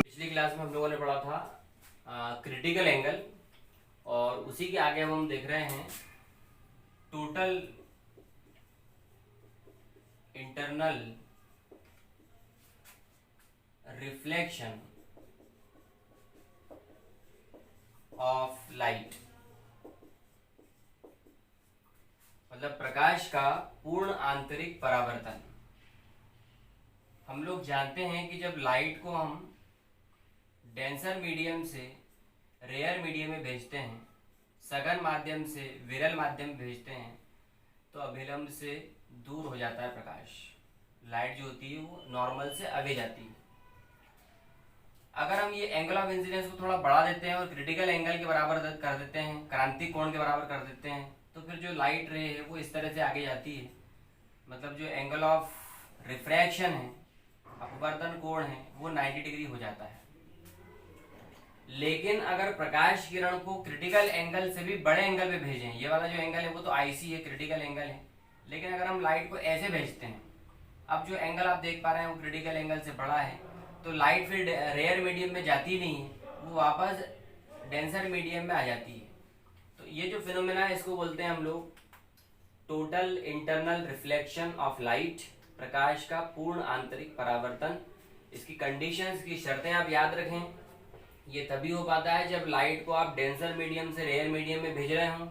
पिछली क्लास में हम लोगों ने पढ़ा था क्रिटिकल एंगल, और उसी के आगे हम देख रहे हैं total internal reflection of light, मतलब प्रकाश का पूर्ण आंतरिक परावर्तन। हम लोग जानते हैं कि जब लाइट को हम डेंसर मीडियम से रेयर मीडियम में भेजते हैं, सघन माध्यम से विरल माध्यम में भेजते हैं, तो अभिलंब से दूर हो जाता है प्रकाश। लाइट जो होती है वो नॉर्मल से आगे जाती है। अगर हम ये एंगल ऑफ इंसिडेंस को थोड़ा बढ़ा देते हैं और क्रिटिकल एंगल के बराबर कर देते हैं, क्रांतिक कोण के बराबर कर देते हैं, तो फिर जो लाइट रे है वो इस तरह से आगे जाती है। मतलब जो एंगल ऑफ रिफ्रैक्शन है, अपवर्तन कोण है, वो 90 डिग्री हो जाता है। लेकिन अगर प्रकाश किरण को क्रिटिकल एंगल से भी बड़े एंगल पे भेजें, ये वाला जो एंगल है वो तो आईसी है, क्रिटिकल एंगल है, लेकिन अगर हम लाइट को ऐसे भेजते हैं, अब जो एंगल आप देख पा रहे हैं वो क्रिटिकल एंगल से बड़ा है, तो लाइट फिर रेयर मीडियम में जाती नहीं है, वो वापस डेंसर मीडियम में आ जाती है। तो ये जो फिनोमेना है इसको बोलते हैं हम लोग total internal reflection of light, प्रकाश का पूर्ण आंतरिक परावर्तन। इसकी कंडीशंस की शर्तें आप याद रखें। ये तभी हो पाता है जब लाइट को आप डेंसर मीडियम से रेयर मीडियम में भेज रहे हो।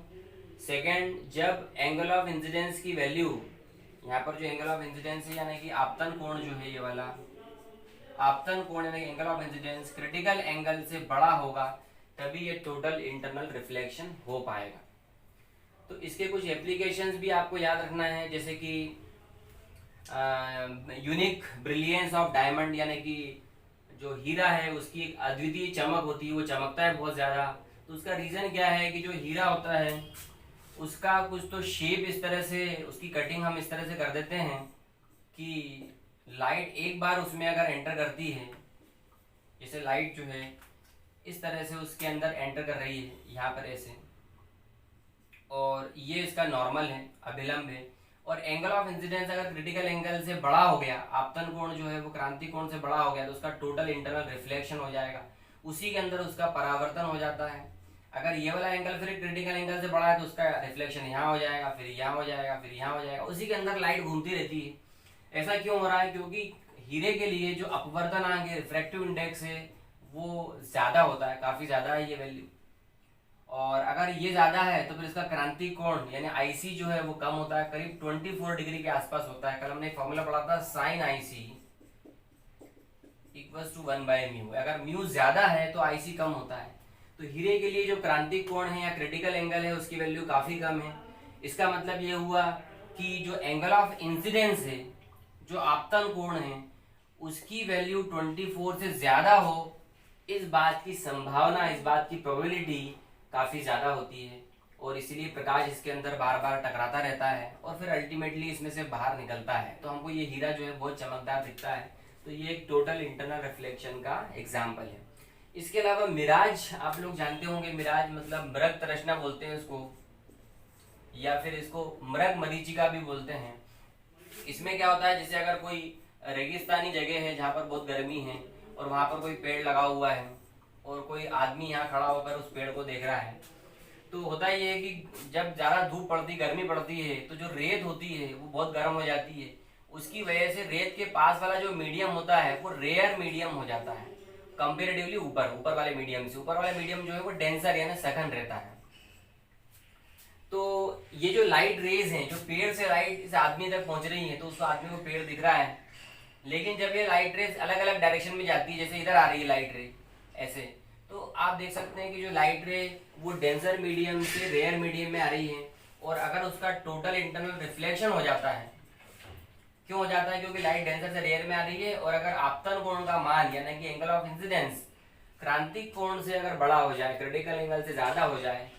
सेकेंड, जब एंगल ऑफ इंसिडेंस की वैल्यू, यहाँ पर जो एंगल ऑफ इंसिडेंस है यानी कि आपतन कोण जो है, ये वाला आपतन कोण यानी angle of incidence critical angle से बड़ा होगा, तभी ये टोटल इंटरनल रिफ्लेक्शन हो पाएगा। तो इसके कुछ एप्लीकेशंस भी आपको याद रखना है, जैसे कि यूनिक ब्रिलियंस ऑफ डायमंड, यानी कि जो हीरा है उसकी एक अद्वितीय चमक होती है, वो चमकता है बहुत ज़्यादा। तो उसका रीज़न क्या है कि जो हीरा होता है उसका कुछ तो शेप इस तरह से, उसकी कटिंग हम इस तरह से कर देते हैं कि लाइट एक बार उसमें अगर एंटर करती है, जैसे लाइट जो है इस तरह से उसके अंदर एंटर कर रही है यहाँ पर ऐसे, और ये इसका नॉर्मल है, अभिलंब है, और एंगल ऑफ इंसिडेंस अगर क्रिटिकल एंगल से बड़ा हो गया, आपतन कोण जो है वो क्रांतिक कोण से बड़ा हो गया, तो उसका टोटल इंटरनल रिफ्लेक्शन हो जाएगा, उसी के अंदर उसका परावर्तन हो जाता है। अगर ये वाला एंगल फिर क्रिटिकल एंगल से बड़ा है तो उसका रिफ्लेक्शन यहाँ हो जाएगा, फिर यहाँ हो जाएगा, फिर यहाँ हो जाएगा, उसी के अंदर लाइट घूमती रहती है। ऐसा क्यों हो रहा है? क्योंकि हीरे के लिए जो अपवर्तनांक है, रिफ्रैक्टिव इंडेक्स है, वो ज़्यादा होता है, काफ़ी ज़्यादा है ये वैल्यू, और अगर ये ज़्यादा है तो फिर इसका क्रांतिक कोण यानी आईसी जो है वो कम होता है, करीब 24 डिग्री के आसपास होता है। कल हमने एक फॉर्मूला पढ़ा था, साइन आईसी इक्वल्स टू 1/μ। अगर म्यू ज़्यादा है तो आईसी कम होता है। तो हीरे के लिए जो क्रांतिक कोण है या क्रिटिकल एंगल है उसकी वैल्यू काफ़ी कम है। इसका मतलब ये हुआ कि जो एंगल ऑफ इंसिडेंस है, जो आपतन कोण है, उसकी वैल्यू 24 से ज़्यादा हो, इस बात की संभावना, इस बात की प्रोबेबिलिटी काफ़ी ज़्यादा होती है, और इसीलिए प्रकाश इसके अंदर बार बार टकराता रहता है और फिर अल्टीमेटली इसमें से बाहर निकलता है। तो हमको ये हीरा जो है बहुत चमकदार दिखता है। तो ये एक टोटल इंटरनल रिफ्लेक्शन का एग्जाम्पल है। इसके अलावा मिराज आप लोग जानते होंगे, मिराज मतलब मृग तराशना बोलते हैं इसको, या फिर इसको मृग मरीचिका भी बोलते हैं। इसमें क्या होता है, जैसे अगर कोई रेगिस्तानी जगह है जहाँ पर बहुत गर्मी है और वहाँ पर कोई पेड़ लगा हुआ है और कोई आदमी यहाँ खड़ा होकर उस पेड़ को देख रहा है, तो होता ये है कि जब ज़्यादा धूप पड़ती, गर्मी पड़ती है, तो जो रेत होती है वो बहुत गर्म हो जाती है। उसकी वजह से रेत के पास वाला जो मीडियम होता है वो रेयर मीडियम हो जाता है कंपेरेटिवली ऊपर वाले मीडियम से। ऊपर वाला मीडियम जो है वो डेंसर यानी सघन रहता है। तो ये जो लाइट रेज हैं, जो पेड़ से लाइट इस आदमी तक पहुंच रही है, तो उस आदमी को पेड़ दिख रहा है, लेकिन जब ये लाइट रेज अलग अलग डायरेक्शन में जाती है, जैसे इधर आ रही है लाइट रे ऐसे, तो आप देख सकते हैं कि जो लाइट रे वो डेंसर मीडियम से रेयर मीडियम में आ रही है, और अगर उसका टोटल इंटरनल रिफ्लेक्शन हो जाता है, क्यों हो जाता है? क्योंकि लाइट डेंसर से रेयर में आ रही है, और अगर आपतन कोण का मान यानी कि एंगल ऑफ इंसिडेंस क्रांतिक कोण से अगर बड़ा हो जाए, क्रिटिकल एंगल से ज्यादा हो जाए,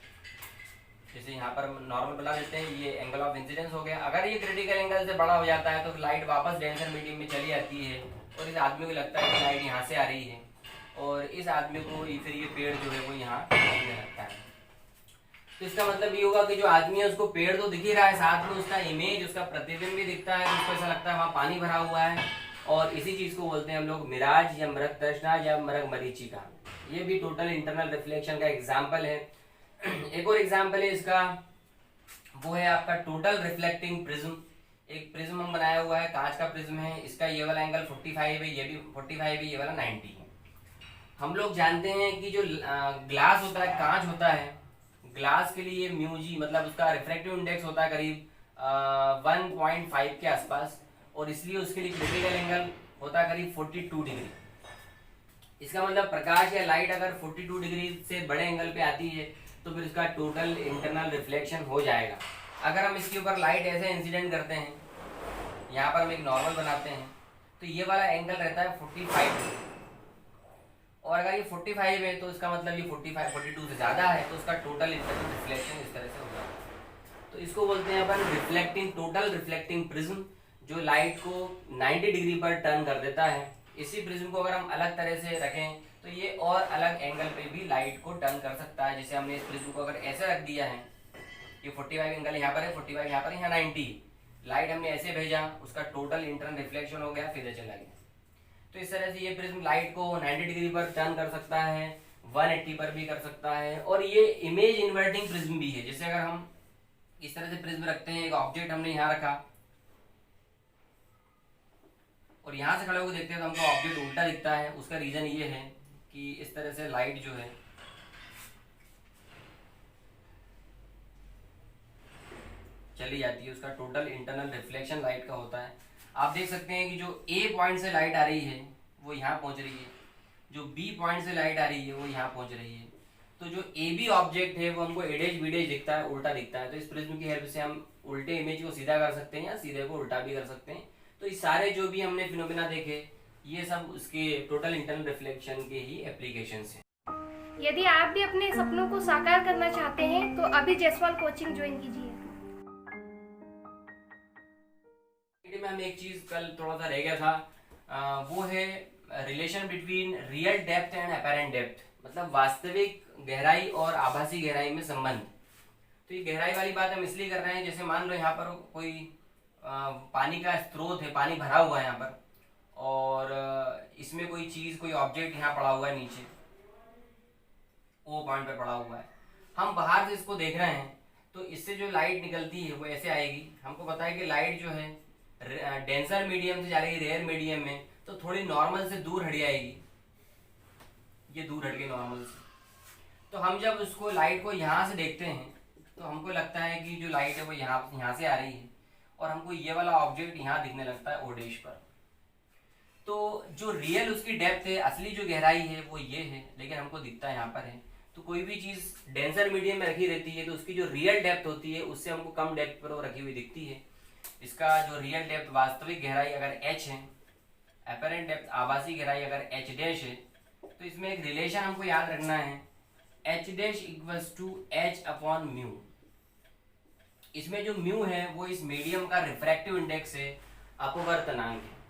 जैसे यहाँ पर नॉर्मल बना देते हैं, ये एंगल ऑफ इंसिडेंस हो गया, अगर ये क्रिटिकल एंगल से बड़ा हो जाता है तो लाइट वापस डेंसर मीडियम में चली जाती है, और इस आदमी को लगता है कि लाइट यहाँ से आ रही है, और इस आदमी को फिर ये पेड़ जो है वो यहाँ दिखने लगता है। तो इसका मतलब ये होगा कि जो आदमी है उसको पेड़ तो दिख ही रहा है, साथ में उसका इमेज, उसका प्रतिबिंब भी दिखता है, तो उसको ऐसा लगता है वहाँ पानी भरा हुआ है, और इसी चीज को बोलते हैं हम लोग मिराज या मृग तृष्णा या मृग मरीचिका। ये भी टोटल इंटरनल रिफ्लेक्शन का एग्जाम्पल है। एक और एग्जाम्पल है इसका, वो है आपका टोटल रिफ्लेक्टिंग प्रिज्म। एक प्रिज्म हम बनाया हुआ है, कांच का प्रिज्म है, इसका ये वाला एंगल 45 है, ये भी 45 है, ये वाला 90 है। हम लोग जानते हैं कि जो ग्लास होता है, कांच होता है, ग्लास के लिए म्यू जी मतलब उसका रिफ्रैक्टिव इंडेक्स होता है करीब 1.5 के आसपास, और इसलिए उसके लिए क्रिटिकल एंगल होता है करीब 42 डिग्री। इसका मतलब प्रकाश या लाइट अगर 42 डिग्री से बड़े एंगल पे आती है तो फिर उसका टोटल इंटरनल रिफ्लेक्शन हो जाएगा। अगर हम इसके ऊपर लाइट ऐसे इंसिडेंट करते हैं, यहाँ पर हम एक नॉर्मल बनाते हैं, तो ये वाला एंगल रहता है 45 डिग्री, और अगर ये 45 है तो इसका मतलब ये 42 से ज़्यादा है, तो उसका टोटल इंटरनल रिफ्लेक्शन इस तरह से होगा। तो इसको बोलते हैं अपन रिफ्लेक्टिंग, टोटल रिफ्लेक्टिंग प्रिज्म, जो लाइट को 90 डिग्री पर टर्न कर देता है। इसी प्रिज्म को अगर हम अलग तरह से रखें तो ये और अलग एंगल पे भी लाइट को टर्न कर सकता है। जैसे हमने इस प्रिज्म को अगर ऐसे रख दिया है, ये 45 एंगल यहाँ पर है, 45 यहाँ पर है, यहाँ 90, लाइट हमने ऐसे भेजा, उसका टोटल इंटरनल रिफ्लेक्शन हो गया, फिर चला गया। तो इस तरह से ये प्रिज्म लाइट को 90 डिग्री पर टर्न कर सकता है, 180 पर भी कर सकता है, और ये इमेज इन्वर्टिंग प्रिज्म भी है। जैसे अगर हम इस तरह से प्रिज्म रखते हैं, एक ऑब्जेक्ट हमने यहाँ रखा और यहाँ से खड़े होकर देखते हैं तो हमको ऑब्जेक्ट उल्टा दिखता है। उसका रीजन ये है कि इस तरह से लाइट जो है चली जाती है, उसका टोटल इंटरनल रिफ्लेक्शन लाइट का होता है। आप देख सकते हैं कि जो ए पॉइंट से लाइट आ रही है वो यहाँ पहुंच रही है, जो बी पॉइंट से लाइट आ रही है वो यहाँ पहुंच रही है। तो जो ए बी ऑब्जेक्ट है वो हमको एडेज बीडेज दिखता है, उल्टा दिखता है। तो इस प्रिज्म की हेल्प से हम उल्टे इमेज को सीधा कर सकते हैं या सीधे को उल्टा भी कर सकते हैं। तो ये सारे जो भी हमने फिनोमेना देखे, ये सब उसके टोटल इंटरनल रिफ्लेक्शन के ही एप्लीकेशंस हैं। यदि आप भी अपने सपनों को साकार करना चाहते हैं तो अभी जयसवाल कोचिंग ज्वाइन कीजिए। में हम एक चीज कल थोड़ा सा रह गया था, वो है relation between real depth and apparent depth, मतलब वास्तविक गहराई और आभासी गहराई में संबंध। तो ये गहराई वाली बात हम इसलिए कर रहे हैं, जैसे मान लो यहाँ पर कोई पानी का स्रोत है, पानी भरा हुआ है यहाँ पर, और इसमें कोई चीज, कोई ऑब्जेक्ट यहाँ पड़ा हुआ है नीचे, ओ पॉइंट पर पड़ा हुआ है। हम बाहर से इसको देख रहे हैं तो इससे जो लाइट निकलती है वो ऐसे आएगी। हमको पता है कि लाइट जो है डेंसर मीडियम से जा रही है रेयर मीडियम में, तो थोड़ी नॉर्मल से दूर हट जाएगी, ये दूर हट गई नॉर्मल से। तो हम जब उसको लाइट को यहाँ से देखते हैं तो हमको लगता है कि जो लाइट है वो यहाँ से आ रही है, और हमको ये वाला ऑब्जेक्ट यहाँ दिखने लगता है ओडेश पर। तो जो रियल उसकी डेप्थ है, असली जो गहराई है वो ये है, लेकिन हमको दिखता है यहाँ पर है। तो कोई भी चीज डेंसर मीडियम में रखी रहती है तो उसकी जो रियल डेप्थ होती है उससे हमको कम डेप्थ पर वो रखी हुई दिखती है। इसका जो रियल डेप्थ, वास्तविक गहराई अगर h है, अपेरेंट डेप्थ आभासी गहराई अगर h डैश है, तो इसमें एक रिलेशन हमको याद रखना है, h dash equals to h upon mu. इसमें जो म्यू है वो इस मीडियम का रिफ्रैक्टिव इंडेक्स है, अपवर्तनांक है।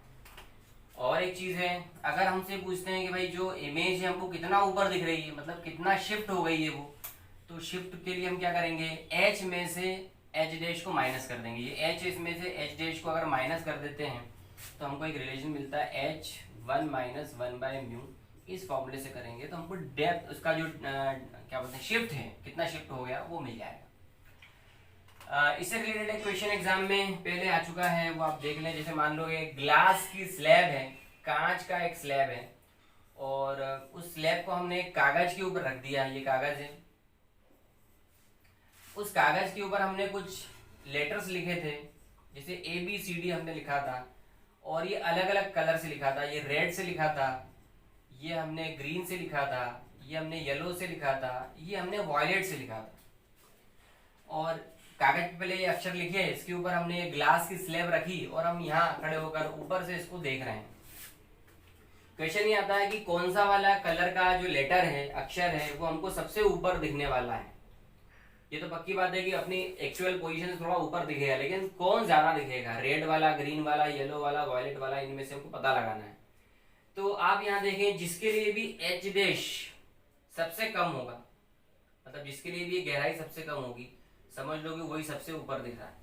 और एक चीज है, अगर हमसे पूछते हैं कि भाई जो इमेज है हमको कितना ऊपर दिख रही है, मतलब कितना शिफ्ट हो गई है वो, तो शिफ्ट के लिए हम क्या करेंगे, h में से h डैश को माइनस कर देंगे। ये h इसमें से h डैश को अगर माइनस कर देते हैं तो हमको एक रिलेशन मिलता है h1 माइनस 1 बाय म्यू। इस फॉर्मूले से करेंगे तो हमको डेप्थ, उसका जो क्या बोलते हैं शिफ्ट है, कितना शिफ्ट हो गया वो मिल जाएगा। इससे रिलेटेड एक क्वेश्चन एग्जाम में पहले आ चुका है, वो आप देख लें। जैसे मान लो एक ग्लास की स्लैब है, कांच का एक स्लैब है, और उस स्लैब को हमने एक कागज के ऊपर रख दिया। ये कागज है, उस कागज के ऊपर हमने कुछ लेटर्स लिखे थे, जैसे ABCD हमने लिखा था, और ये अलग अलग कलर से लिखा था। ये रेड से लिखा था, ये हमने ग्रीन से लिखा था, ये हमने येलो से लिखा था, ये हमने वॉयलेट से लिखा था। और कागज पे पहले ये अक्षर लिखे, इसके ऊपर हमने ये ग्लास की स्लैब रखी और हम यहाँ खड़े होकर ऊपर से इसको देख रहे हैं। क्वेश्चन ये आता है कि कौन सा वाला कलर का जो लेटर है, अक्षर है, वो हमको सबसे ऊपर दिखने वाला है। ये तो पक्की बात है कि अपनी एक्चुअल पोजीशन से थोड़ा ऊपर दिखेगा, लेकिन कौन ज्यादा दिखेगा, रेड वाला, ग्रीन वाला, येलो वाला, वॉयलेट वाला, इनमें से हमको पता लगाना है। तो आप यहाँ देखें, जिसके लिए भी h डैश सबसे कम होगा, मतलब जिसके लिए भी गहराई सबसे कम होगी, समझ लो कि वही सबसे ऊपर दिख रहा है।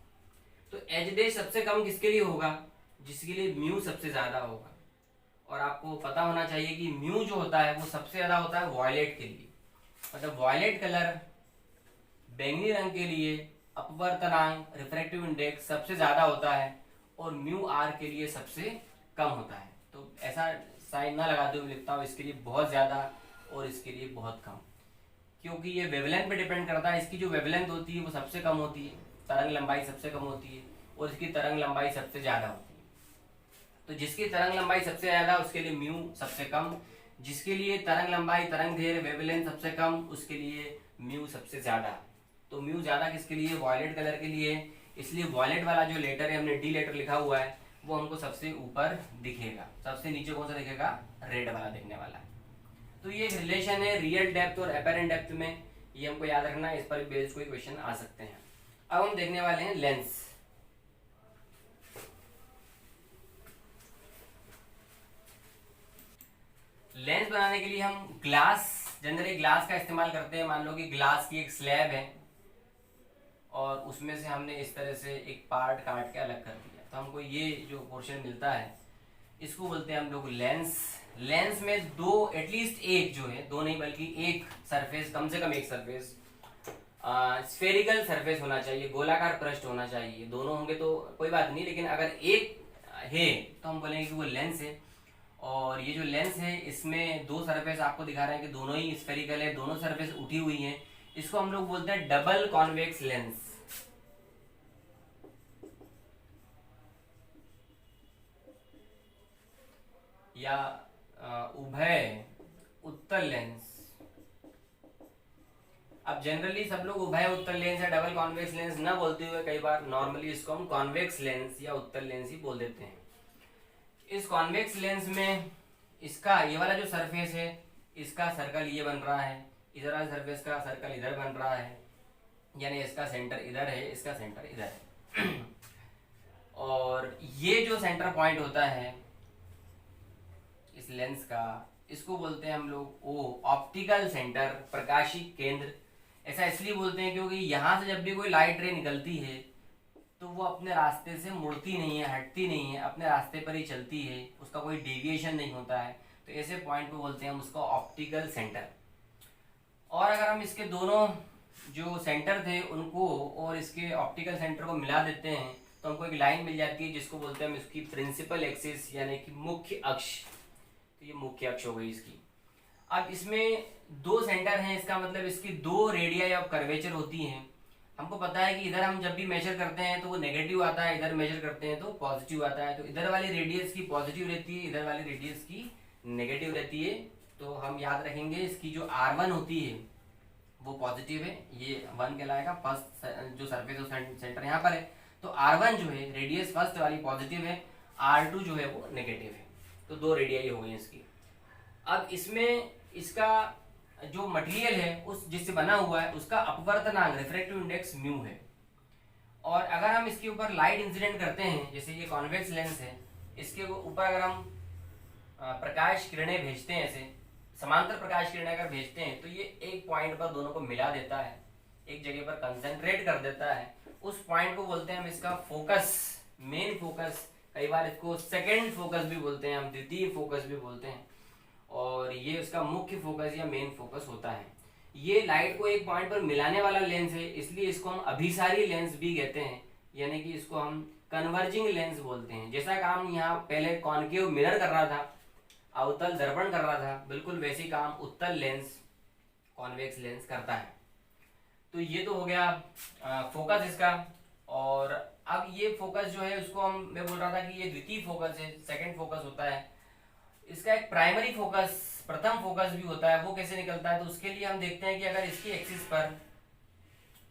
तो h डैश सबसे कम किसके लिए होगा, जिसके लिए म्यू सबसे ज़्यादा होगा। और आपको पता होना चाहिए कि म्यू जो होता है वो सबसे ज़्यादा होता है वॉयलेट के लिए, मतलब वॉयलेट कलर बैंगनी रंग के लिए अपवर्तनांक रिफ्रैक्टिव इंडेक्स सबसे ज़्यादा होता है और म्यू आर के लिए सबसे कम होता है। तो ऐसा साइन ना लगाते हुए लिखता हूँ इसके लिए बहुत ज़्यादा और इसके लिए बहुत कम, क्योंकि ये वेवलेंथ पे डिपेंड करता है। इसकी जो वेवलेंथ होती है वो सबसे कम होती है, तरंग लंबाई सबसे कम होती है और इसकी तरंग लंबाई सबसे ज़्यादा होती है। तो जिसकी तरंग लंबाई सबसे ज़्यादा उसके लिए म्यू सबसे कम, जिसके लिए तरंग लंबाई तरंग दैर्घ्य वेवलेंथ सबसे कम उसके लिए म्यू सबसे ज़्यादा। तो म्यू ज़्यादा किसके लिए? वॉयलेट कलर के लिए। इसलिए वॉयलेट वाला जो लेटर है, हमने डी लेटर लिखा हुआ है, वो हमको सबसे ऊपर दिखेगा। सबसे नीचे कौन सा दिखेगा? रेड वाला दिखने वाला है। तो ये एक रिलेशन है रियल डेप्थ और एपेरेंट डेप्थ में, ये हमको याद रखना है। इस पर बेस्ड कोई क्वेश्चन आ सकते हैं। अब हम देखने वाले हैं लेंस। लेंस बनाने के लिए हम जनरली ग्लास का इस्तेमाल करते हैं। मान लो कि ग्लास की एक स्लैब है और उसमें से हमने इस तरह से एक पार्ट काट के अलग कर दिया, तो हमको ये जो पोर्शन मिलता है इसको बोलते हैं हम लोग लेंस। लेंस में दो एटलीस्ट एक जो है, दो नहीं बल्कि एक सरफेस, कम से कम एक सरफेस स्फेरिकल सरफेस होना चाहिए, गोलाकार पृष्ठ होना चाहिए। दोनों होंगे तो कोई बात नहीं, लेकिन अगर एक है तो हम बोलेंगे कि वो लेंस है। और ये जो लेंस है इसमें दो सरफेस आपको दिखा रहे हैं कि दोनों ही स्फेरिकल है, दोनों सरफेस उठी हुई हैं। इसको हम लोग बोलते हैं डबल कॉन्वेक्स लेंस या उभय उत्तल लेंस। अब जनरली सब लोग उभय उत्तल लेंस या डबल कॉन्वेक्स लेंस ना बोलते हुए कई बार नॉर्मली इसको हम कॉन्वेक्स लेंस या उत्तल लेंस ही बोल देते हैं। इस कॉन्वेक्स लेंस में इसका ये वाला जो सरफेस है इसका सर्कल ये बन रहा है, इधर वाले सरफेस का सर्कल इधर बन रहा है, यानी इसका सेंटर इधर है, इसका सेंटर इधर है। और ये जो सेंटर पॉइंट होता है इस लेंस का, इसको बोलते हैं हम लोग ओ ऑप्टिकल सेंटर, प्रकाशिक केंद्र। ऐसा इसलिए बोलते हैं क्योंकि यहाँ से जब भी कोई लाइट रे निकलती है तो वो अपने रास्ते से मुड़ती नहीं है, हटती नहीं है, अपने रास्ते पर ही चलती है, उसका कोई डेविएशन नहीं होता है। तो ऐसे पॉइंट को बोलते हैं हम उसका ऑप्टिकल सेंटर। और अगर हम इसके दोनों जो सेंटर थे उनको और इसके ऑप्टिकल सेंटर को मिला देते हैं तो हमको एक लाइन मिल जाती है जिसको बोलते हैं हम इसकी प्रिंसिपल एक्सिस, यानी कि मुख्य अक्ष। तो ये मुख्य अक्ष हो गई इसकी। अब इसमें दो सेंटर हैं, इसका मतलब इसकी दो रेडियाई ऑफ कर्वेचर होती हैं। हमको पता है कि इधर हम जब भी मेजर करते हैं तो वो नेगेटिव आता है, इधर मेजर करते हैं तो पॉजिटिव आता है। तो इधर वाली रेडियस की पॉजिटिव रहती है, इधर वाली रेडियस की नेगेटिव रहती है। तो हम याद रखेंगे इसकी जो R1 होती है वो पॉजिटिव है, ये 1 कहलाएगा। फर्स्ट जो सरफेस सेंटर यहाँ पर है, तो R1 जो है रेडियस फर्स्ट वाली पॉजिटिव है, R2 जो है वो नेगेटिव है। तो दो रेडियाई हो गई इसकी। अब इसमें इसका जो मटेरियल है उस जिससे बना हुआ है उसका अपवर्तनांक रिफ्रैक्टिव इंडेक्स म्यू है। और अगर हम इसके ऊपर लाइट इंसिडेंट करते हैं, जैसे ये कॉन्वेक्स लेंस है, इसके ऊपर अगर हम प्रकाश किरणें भेजते हैं, ऐसे समांतर प्रकाश किरणें अगर भेजते हैं तो ये एक पॉइंट पर दोनों को मिला देता है, एक जगह पर कंसंट्रेट कर देता है। उस पॉइंट को बोलते हैं हम इसका फोकस, मेन फोकस। कई बार इसको सेकेंड फोकस भी बोलते हैं, हम द्वितीय फोकस भी बोलते हैं। और ये उसका मुख्य फोकस या मेन फोकस होता है। ये लाइट को एक पॉइंट पर मिलाने वाला लेंस है, इसलिए इसको हम अभिसारी लेंस भी कहते हैं, यानी कि इसको हम कन्वर्जिंग लेंस बोलते हैं। जैसा काम यहाँ पहले कॉन्केव मिरर कर रहा था, अवतल दर्पण कर रहा था, बिल्कुल वैसे ही काम उत्तल लेंस, कॉन्वेक्स लेंस करता है। तो ये तो हो गया फोकस इसका। और अब ये फोकस जो है उसको मैं बोल रहा था कि ये द्वितीय फोकस है, सेकंड फोकस होता है। इसका एक प्राइमरी फोकस, प्रथम फोकस भी होता है। वो कैसे निकलता है? तो उसके लिए हम देखते हैं कि अगर इसकी एक्सिस पर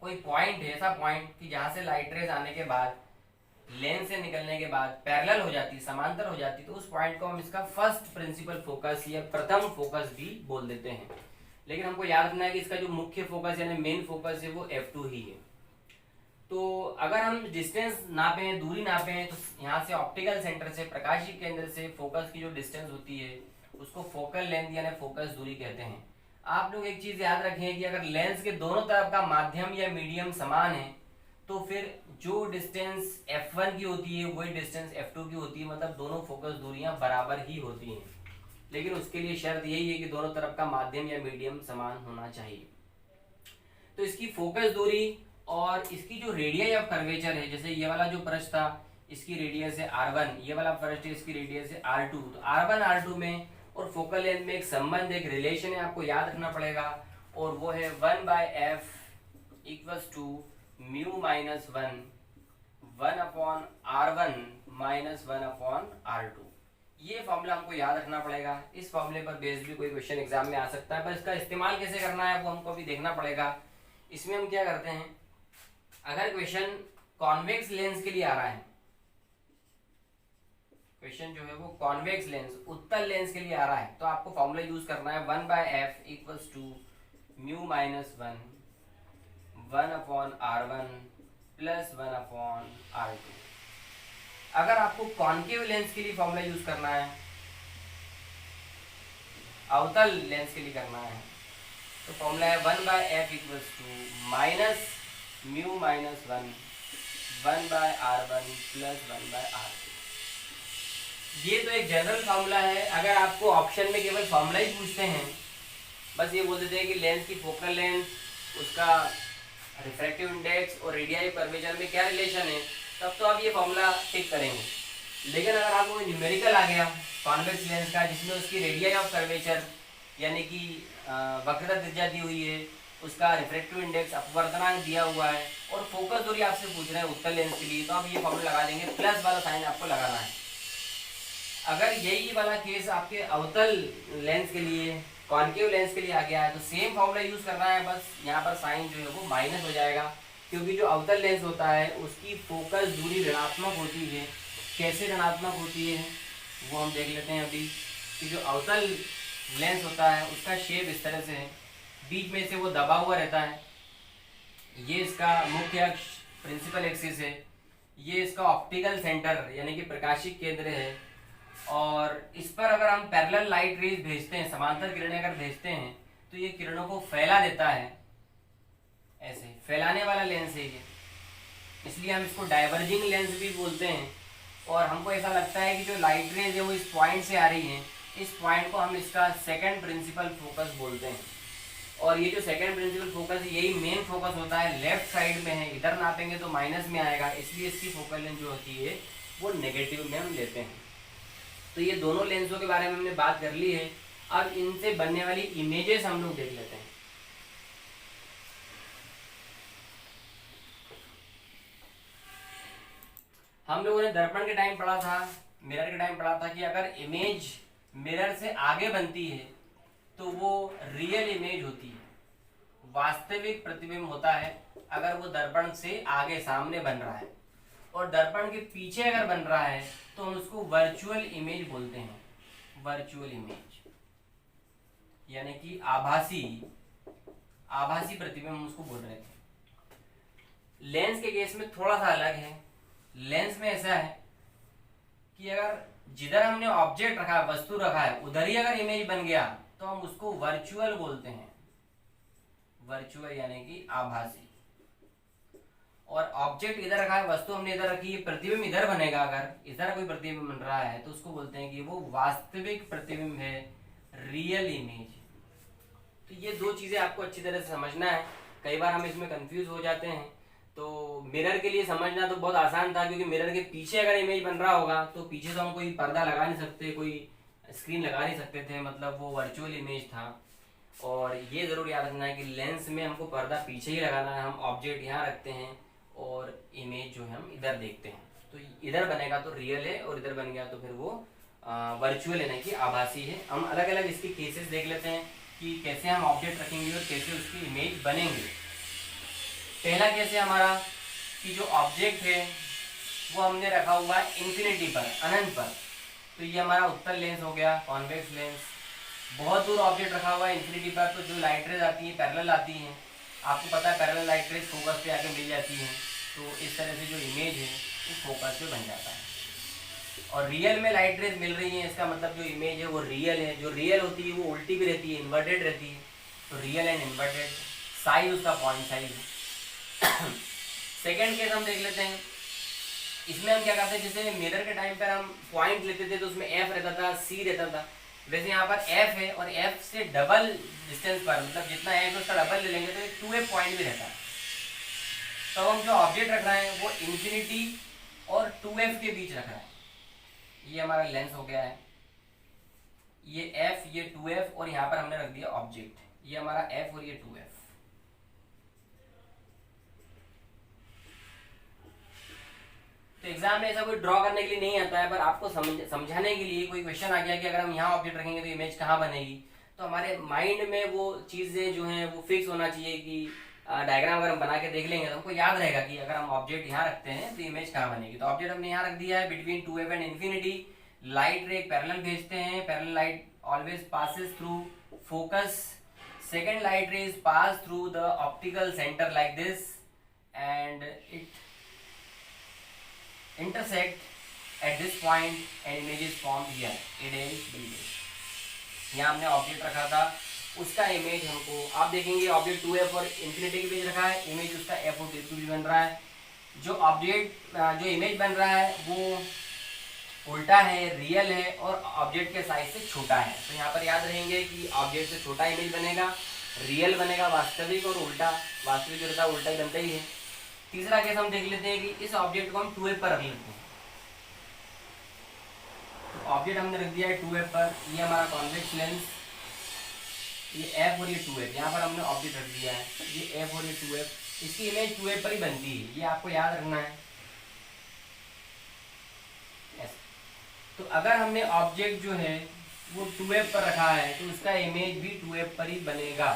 कोई पॉइंट है, ऐसा पॉइंट कि जहां से लाइट रेज आने के बाद, लेंस से निकलने के बाद पैरेलल हो जाती, समांतर हो जाती, तो उस पॉइंट को हम इसका फर्स्ट प्रिंसिपल फोकस या प्रथम फोकस भी बोल देते हैं। लेकिन हमको याद रखना है कि इसका जो मुख्य फोकस यानी मेन फोकस है वो F2 ही है। तो अगर हम डिस्टेंस नापें, दूरी नापें, तो यहाँ से ऑप्टिकल सेंटर से, प्रकाशीय केंद्र से फोकस की जो डिस्टेंस होती है उसको फोकल लेंथ यानी फोकस दूरी कहते हैं। आप लोग एक चीज याद रखें कि अगर लेंस के दोनों तरफ का माध्यम या मीडियम समान है तो फिर जो डिस्टेंस f1 की होती है वही डिस्टेंस f2 की होती है, मतलब दोनों फोकस दूरियां बराबर ही होती हैं। लेकिन उसके लिए शर्त यही है कि दोनों तरफ का माध्यम या मीडियम समान होना चाहिए। तो इसकी फोकस दूरी और इसकी जो रेडियस ऑफ कर्वेचर है, जैसे ये वाला जो पृष्ठ था इसकी रेडियस है r1, ये वाला पृष्ठ है इसकी रेडियस है r2। तो r1 r2 में और फोकल लेंथ में एक संबंध, एक रिलेशन है, आपको याद रखना पड़ेगा, और वो है 1/f equals to mu minus 1/r1 minus 1/r2। ये फॉर्मूला हमको याद रखना पड़ेगा। इस फॉर्मूले पर बेस्ड भी कोई क्वेश्चन एग्जाम में आ सकता है, पर इसका इस्तेमाल कैसे करना है वो हमको अभी देखना पड़ेगा। इसमें हम क्या करते हैं, अगर क्वेश्चन कॉन्वेक्स लेंस के लिए आ रहा है, क्वेश्चन जो है वो कॉन्वेक्स लेंस, उत्तल लेंस के लिए आ रहा है, तो आपको फॉर्मूला यूज करना है 1/f equals to mu minus 1/r1 plus 1/r2। अगर आपको कॉन्केव लेंस के लिए फॉर्मूला यूज करना है, अवतल लेंस के लिए करना है, तो फॉर्मूला है 1/f equals to minus mu minus 1/r1 plus 1/r2। ये तो एक जनरल फार्मूला है। अगर आपको ऑप्शन में केवल फार्मूला ही पूछते हैं, बस ये बोल देते हैं कि लेंस की फोकल लेंथ, उसका रिफ्रैक्टिव इंडेक्स और रेडियस कर्वेचर में क्या रिलेशन है, तब तो आप ये फार्मूला टिक करेंगे। लेकिन अगर आपको न्यूमेरिकल आ गया कॉन्वेक्स लेंस का, जिसमें उसकी रेडियस ऑफ कर्वेचर यानी कि वक्रता त्रिज्या दी हुई है, उसका रिफ्रैक्टिव इंडेक्स अपवर्तनांक दिया हुआ है, और फोकस दूरी आपसे पूछ रहे हैं उत्तल लेंस के लिए, तो आप ये फॉर्मूला लगा देंगे, प्लस वाला साइन आपको लगाना है। अगर यही वाला केस आपके अवतल लेंस के लिए, कॉन्केव लेंस के लिए आ गया है, तो सेम फॉर्मूला यूज करना है, बस यहाँ पर साइन जो है वो माइनस हो जाएगा, क्योंकि जो अवतल लेंस होता है उसकी फोकस दूरी ऋणात्मक होती है। कैसे ऋणात्मक होती है वो हम देख लेते हैं अभी, कि जो अवतल लेंस होता है उसका शेप इस तरह से है, बीच में से वो दबा हुआ रहता है, ये इसका मुख्य अक्ष प्रिंसिपल एक्सिस है, ये इसका ऑप्टिकल सेंटर यानी कि प्रकाशिक केंद्र है, और इस पर अगर हम पैरेलल लाइट रेज भेजते हैं, समांतर किरणें अगर भेजते हैं, तो ये किरणों को फैला देता है, ऐसे फैलाने वाला लेंस है ये, इसलिए हम इसको डाइवर्जिंग लेंस भी बोलते हैं। और हमको ऐसा लगता है कि जो लाइट रेज है वो इस पॉइंट से आ रही है, इस पॉइंट को हम इसका सेकंड प्रिंसिपल फोकस बोलते हैं। और ये जो सेकंड प्रिंसिपल फोकस है यही मेन फोकस होता है, लेफ्ट साइड में है, इधर नापेंगे तो माइनस में आएगा, इसलिए इसकी फोकल लेंथ जो होती है वो नेगेटिव में हम लेते हैं। तो ये दोनों लेंसों के बारे में हमने बात कर ली है। अब इनसे बनने वाली इमेजेस हम लोग देख लेते हैं। हम लोगों ने दर्पण के टाइम पढ़ा था, मिरर के टाइम पढ़ा था कि अगर इमेज मिरर से आगे बनती है तो वो रियल इमेज होती है, वास्तविक प्रतिबिंब होता है अगर वो दर्पण से आगे सामने बन रहा है, और दर्पण के पीछे अगर बन रहा है तो हम उसको वर्चुअल इमेज बोलते हैं। वर्चुअल इमेज यानी कि आभासी प्रतिबिंब हम उसको बोल रहे थे। लेंस के केस में थोड़ा सा अलग है। लेंस में ऐसा है कि अगर जिधर हमने ऑब्जेक्ट रखा है, वस्तु रखा है, उधर ही अगर इमेज बन गया तो हम उसको वर्चुअल बोलते हैं। वर्चुअल यानी कि आभासी। और ऑब्जेक्ट इधर रखा है, वस्तु हमने इधर रखी है, प्रतिबिंब इधर बनेगा, अगर इधर कोई प्रतिबिंब बन रहा है तो उसको बोलते हैं कि वो वास्तविक प्रतिबिंब है, रियल इमेज। तो ये दो चीजें आपको अच्छी तरह से समझना है। कई बार हम इसमें कंफ्यूज हो जाते हैं। तो मिरर के लिए समझना तो बहुत आसान था, क्योंकि मिरर के पीछे अगर इमेज बन रहा होगा तो पीछे तो हम कोई पर्दा लगा नहीं सकते, कोई स्क्रीन लगा नहीं सकते थे, मतलब वो वर्चुअल इमेज था। और ये जरूर याद रखना है कि लेंस में हमको पर्दा पीछे ही लगाना है, हम ऑब्जेक्ट यहाँ रखते हैं और इमेज जो है हम इधर देखते हैं। तो इधर बनेगा तो रियल है, और इधर बन गया तो फिर वो वर्चुअल यानी कि आभासी है। हम अलग अलग इसके केसेस देख लेते हैं कि कैसे हम ऑब्जेक्ट रखेंगे और कैसे उसकी इमेज बनेंगे। पहला केस है हमारा कि जो ऑब्जेक्ट है वो हमने रखा हुआ है इन्फिनिटी पर, अनंत पर। तो ये हमारा उत्तल लेंस हो गया, कॉन्वेक्स लेंस। बहुत दूर ऑब्जेक्ट रखा हुआ है इन्फिनिटी पर, तो जो लाइट रेज आती है पैरेलल आती हैं। आपको पता है पैरेलल लाइट रेज फोकस पे आके मिल जाती हैं, तो इस तरह से जो इमेज है वो फोकस पे बन जाता है। और रियल में लाइट रेज मिल रही है, इसका मतलब जो इमेज है वो रियल है। जो रियल होती है वो उल्टी भी रहती है, इन्वर्टेड रहती है। तो रियल एंड इन्वर्टेड, साइज उसका पॉइंट साइज है। सेकेंड केस हम देख लेते हैं। इसमें हम क्या करते हैं, जैसे मिरर के टाइम पर हम पॉइंट लेते थे तो उसमें एफ रहता था, सी रहता था, वैसे यहाँ पर एफ है और एफ से डबल डिस्टेंस पर, मतलब जितना एफ है उसका डबल ले लेंगे तो एक 2f पॉइंट भी रहता है। तो हम जो ऑब्जेक्ट रख रहे हैं वो इन्फिनिटी और 2f के बीच रख रहे हैं। ये हमारा लेंस हो गया है, ये f, ये 2f और यहाँ पर हमने रख दिया ऑब्जेक्ट, ये हमारा f और ये 2f। तो एग्जाम में ऐसा कोई ड्रॉ करने के लिए नहीं आता है, पर आपको समझाने के लिए कोई क्वेश्चन आ गया कि अगर हम यहाँ ऑब्जेक्ट रखेंगे तो इमेज कहाँ बनेगी, तो हमारे माइंड में वो चीजें जो हैं वो फिक्स होना चाहिए कि डायग्राम अगर हम बना के देख लेंगे तो हमको याद रहेगा कि अगर हम ऑब्जेक्ट यहाँ रखते हैं तो इमेज कहाँ बनेगी। तो ऑब्जेक्ट हमने यहाँ रख दिया है between 2f and infinity. Light ray parallel भेजते हैं, parallel light always passes through focus, second light रे is pass through the optical centre like this and it intersect at this point and image is formed here, it is image। यहाँ हमने object रखा था, उसका image हमको, आप देखेंगे object 2f और इन्फिनिटी के बीच रखा है, इमेज उसका f और 2 बन रहा है। जो ऑब्जेक्ट जो इमेज बन रहा है वो उल्टा है, रियल है और ऑब्जेक्ट के साइज से छोटा है। तो यहाँ पर याद रहेंगे कि ऑब्जेक्ट से छोटा इमेज बनेगा, रियल बनेगा वास्तविक, और उल्टा वास्तविक जो रहता है उल्टा ही बनता ही है। तीसरा केस हम देख लेते हैं कि इस ऑब्जेक्ट को हम 2f पर रख लेते हैं। तो ऑब्जेक्ट हमने रख दिया है 2f पर, ये हमारा कॉन्वेक्स लेंस, ये f और ये 2f, यहाँ पर हमने ऑब्जेक्ट रख दिया है, ये f और ये 2f, इसकी इमेज 2f पर ही बनती है, ये आपको याद रखना है। तो अगर हमने ऑब्जेक्ट जो है वो 2f पर रखा है तो उसका इमेज भी 2f पर ही बनेगा।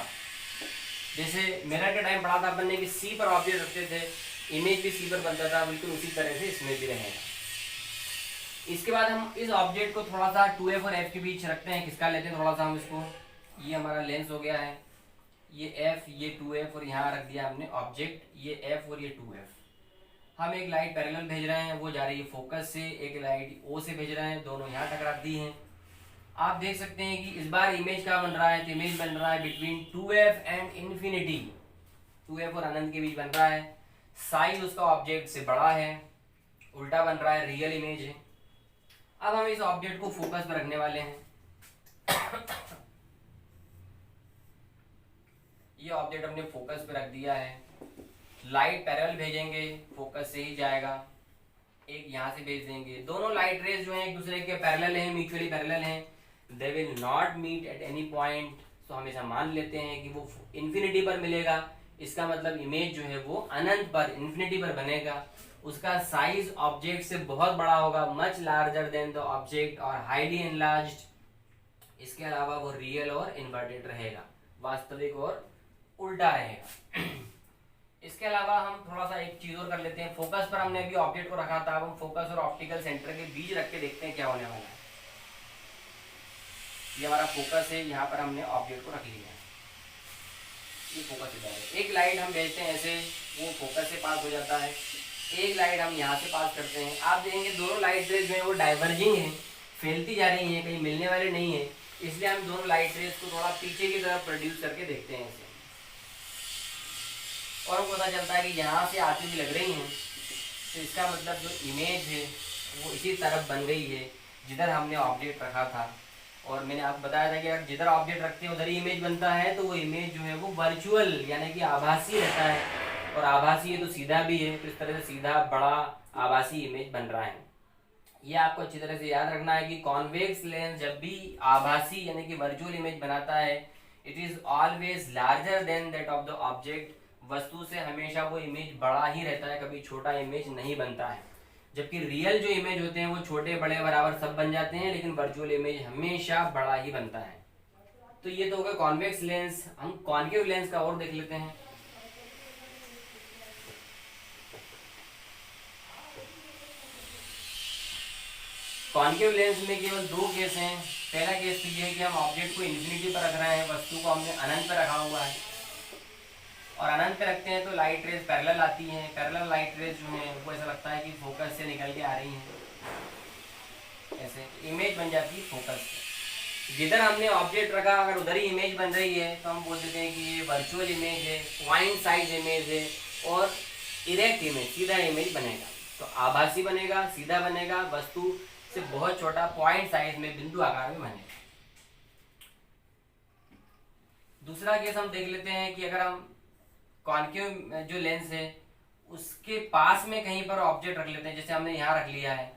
जैसे मिरर के टाइम पढ़ा था अपन ने कि सी पर ऑब्जेक्ट रखते थे, इमेज भी सी पर बनता था, बिल्कुल उसी तरह से इसमें भी रहेगा। इसके बाद हम इस ऑब्जेक्ट को थोड़ा सा 2f और f के बीच रखते हैं, किसका लेते हैं थोड़ा सा हम इसको, ये हमारा लेंस हो गया है, ये f, ये 2f और यहाँ रख दिया हमने ऑब्जेक्ट, ये f और ये 2f। हम एक लाइट पैरेलल भेज रहे हैं, वो जा रही है फोकस से, एक लाइट O से भेज रहे हैं, दोनों यहाँ टकरा दी हैं। आप देख सकते हैं कि इस बार इमेज क्या बन रहा है, तो इमेज बन रहा है between 2f and infinity, 2f और अनंत के बीच बन रहा है। साइज उसका ऑब्जेक्ट से बड़ा है, उल्टा बन रहा है, रियल इमेज है। अब हम इस ऑब्जेक्ट को फोकस पर रखने वाले हैं। ये ऑब्जेक्ट हमने फोकस पे रख दिया है, लाइट पैरेलल भेजेंगे, फोकस से ही जाएगा, एक यहाँ से भेज देंगे। दोनों लाइट रेज जो हैं एक दूसरे के पैरेलल हैं, म्यूचुअली पैरेलल हैं, they will not meet at any point. तो हमेशा मान लेते हैं कि वो इन्फिनिटी पर मिलेगा, इसका मतलब इमेज जो है वो अनंत पर, इन्फिनिटी पर बनेगा। उसका साइज ऑब्जेक्ट से बहुत बड़ा होगा, much larger than the object और हाईली एनलार्ज्ड। इसके अलावा वो रियल और इन्वर्टेड रहेगा, वास्तविक और उल्टा रहेगा। इसके अलावा हम थोड़ा सा एक चीज और कर लेते हैं। फोकस पर हमने अभी ऑब्जेक्ट को रखा था, अब हम फोकस और ऑप्टिकल सेंटर के बीच रख के देखते हैं क्या होने वाला है। ये हमारा फोकस है, यहाँ पर हमने ऑब्जेक्ट को रख लिया है, ये फोकस इधर है। एक लाइट हम भेजते हैं ऐसे, वो फोकस से पास हो जाता है, एक लाइट हम यहाँ से पास करते हैं। आप देखेंगे दोनों लाइट रेज जो है वो डाइवर्जिंग है, फैलती जा रही है, कहीं मिलने वाले नहीं है, इसलिए हम दोनों लाइट रेज को थोड़ा पीछे की तरफ प्रोड्यूस करके देखते हैं ऐसे, और पता चलता है कि यहाँ से आती हुई लग रही हैं, तो इसका मतलब जो इमेज है वो इसी तरफ बन गई है जिधर हमने ऑब्जेक्ट रखा था। और मैंने आपको बताया था कि अगर जिधर ऑब्जेक्ट रखते हैं उधर ही इमेज बनता है, तो वो इमेज जो है वो वर्चुअल यानी कि आभासी रहता है, और आभासी है तो सीधा भी है, तो इस तरह से सीधा बड़ा आभासी इमेज बन रहा है। ये आपको अच्छी तरह से याद रखना है कि कॉन्वेक्स लेंस जब भी आभासी यानी कि वर्चुअल इमेज बनाता है, it is always larger than that of the object. वस्तु से हमेशा वो इमेज बड़ा ही रहता है, कभी छोटा इमेज नहीं बनता है। जबकि रियल जो इमेज होते हैं वो छोटे बड़े बराबर सब बन जाते हैं, लेकिन वर्चुअल इमेज हमेशा बड़ा ही बनता है। तो ये तो हो गया कॉन्वेक्स लेंस। हम कॉन्केव लेंस का और देख लेते हैं। कॉन्केव लेंस में केवल दो केस हैं। पहला केस तो ये है कि हम ऑब्जेक्ट को इन्फिनिटी पर रख रहे हैं, वस्तु को हमने अनंत पर रखा हुआ है, और अनंत पे रखते हैं तो लाइट रेज पैरेलल आती हैं। पैरेलल लाइट रेज जो है वो ऐसा लगता है कि फोकस से निकल के आ रही हैं, ऐसे इमेज बन जाती है फोकस से। जिधर हमने ऑब्जेक्ट रखा अगर उधर ही इमेज बन रही है तो हम बोल देते हैं कि ये वर्चुअल इमेज है, पॉइंट साइज इमेज है, और इरेक्ट इमेज, सीधा इमेज बनेगा। तो आभासी बनेगा, सीधा बनेगा, वस्तु से बहुत छोटा पॉइंट साइज में, बिंदु आकार में बनेगा। दूसरा केस हम देख लेते हैं कि अगर हम कॉन्केव जो लेंस है उसके पास में कहीं पर ऑब्जेक्ट रख लेते हैं, जैसे हमने यहाँ रख लिया है,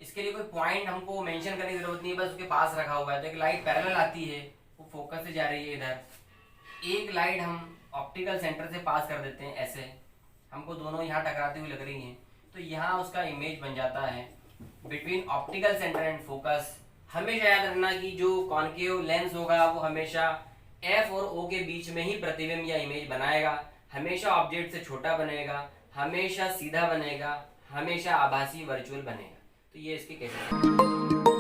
इसके लिए कोई पॉइंट हमको मेंशन करने की जरूरत नहीं है, बस उसके पास रखा हुआ है। तो एक लाइट पैरेलल आती है, वो फोकस से जा रही है इधर, एक लाइट हम ऑप्टिकल सेंटर से पास कर देते हैं, ऐसे हमको दोनों यहाँ टकराती हुई लग रही हैं, तो यहाँ उसका इमेज बन जाता है between optical centre and focus. हमेशा याद रखना कि जो कॉन्केव लेंस होगा वो हमेशा एफ और ओ के बीच में ही प्रतिबिंब या इमेज बनाएगा, हमेशा ऑब्जेक्ट से छोटा बनेगा, हमेशा सीधा बनेगा, हमेशा आभासी वर्चुअल बनेगा। तो ये इसके केसेस हैं।